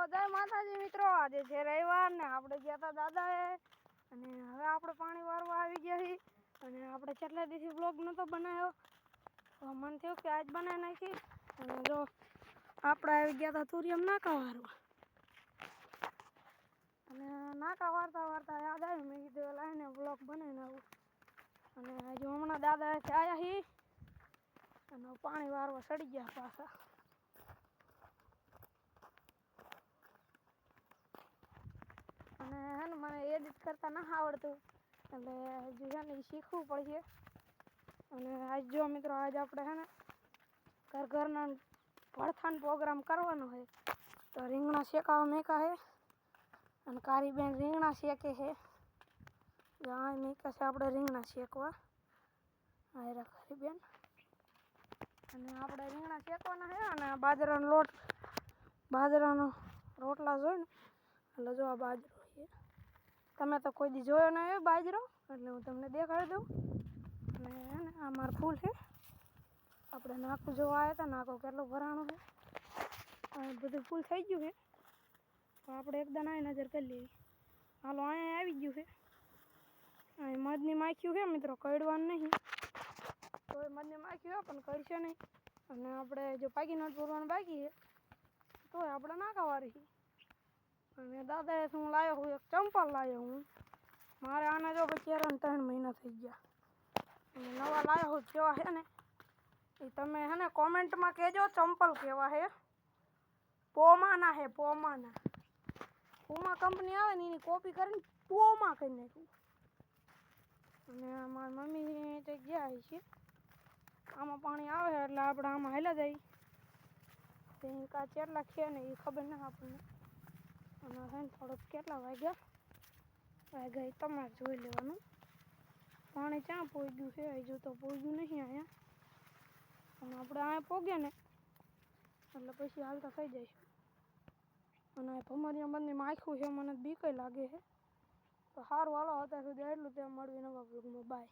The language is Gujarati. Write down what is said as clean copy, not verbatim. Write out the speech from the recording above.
જય માતાજી મિત્રો, આજે છે રવિવાર ને આપણે ગયા હતા દાદાએ અને હવે આપણે પાણી વારવા આવી ગયા છીએ અને આપણે કેટલા દિવસથી બ્લોગ નહોતો બનાવ્યો તો મન થયું કે આજ બનાવી નાખી અને જો આપણે આવી ગયા હતા તુરિયમ નાકા વારવા અને નાકા વારતા વારતા યાદ આવ્યું મેં કીધું લાવીને બ્લોગ બનાવીને આવું અને હજુ હમણાં દાદાએથી આવ્યા છીએ અને પાણી વારવા સડી ગયા પાછા અને હે ને મને એડિટ કરતા ના આવડતું એટલે હજુ છે ને શીખવું પડશે અને આજ જો મિત્રો આજ આપણે છે ને ઘરના ભડથાનો પ્રોગ્રામ કરવાનો છે તો રીંગણા શેકાવા મેકા છે અને કારીબેન રીંગણા શેકે છે આ મેકા છે આપણે રીંગણા શેકવા આયરા કારીબેન અને આપણે રીંગણા શેકવાના છે અને બાજરાનો રોટલા જોઈને એટલે જો આ બાજરો છે તમે તો કોઈ દી જોયો ન હોય બાજરો એટલે હું તમને દેખાડી દઉં અને હે ને આ મારું ફૂલ છે આપણે નાખું જોવા આવ્યા હતા નાખો કેટલું ભરાણું છે આ બધું ફૂલ થઈ ગયું છે તો આપણે એકદમ અહીં નજર કરી લઈએ હાલો અહીંયા આવી ગયું છે અહીં મધની માખ્યું છે મિત્રો કડવાનું નહીં તો મધની માખ્યું છે પણ કડશે નહીં અને આપણે જો પાકી નટ પૂરવાનું બાકી છે તો આપણે નાખા વારી અને દાદાએ હું લાવ્યો હું એક ચંપલ લાવ્યો હું મારે આના જો પછી 3 મહિના થઈ ગયા અને નવા લાવ્યો હું કેવા છે ને એ તમે હે ને કોમેન્ટમાં કહેજો ચંપલ કેવા છે પોમાના છે પોમાના પૂમા કંપની આવે ને એની કોપી કરીને પોમા કરી નાખ્યું અને મારી મમ્મી તે ગયા છે આમાં પાણી આવે છે એટલે આપણે આમાં હાલ્યા જઈએ તે કાચ કેટલા છે ને એ ખબર ના આપણને અને છે ને થોડુંક કેટલા વાગ્યા એ તમારે જોઈ લેવાનું પાણી ક્યાં પહોંચ્યું છે હજુ તો પહોંચ્યું નહીં અહીંયા અને આપણે અહીંયા પહોંચ્યા ને એટલે પછી હાલતા થઈ જઈશું અને ભમરિયા બંને માખ્યું છે મને બીક લાગે છે તો સારું હાલો અત્યાર સુધી એટલું ત્યાં મળવી નવા બ્લોગમાં બાય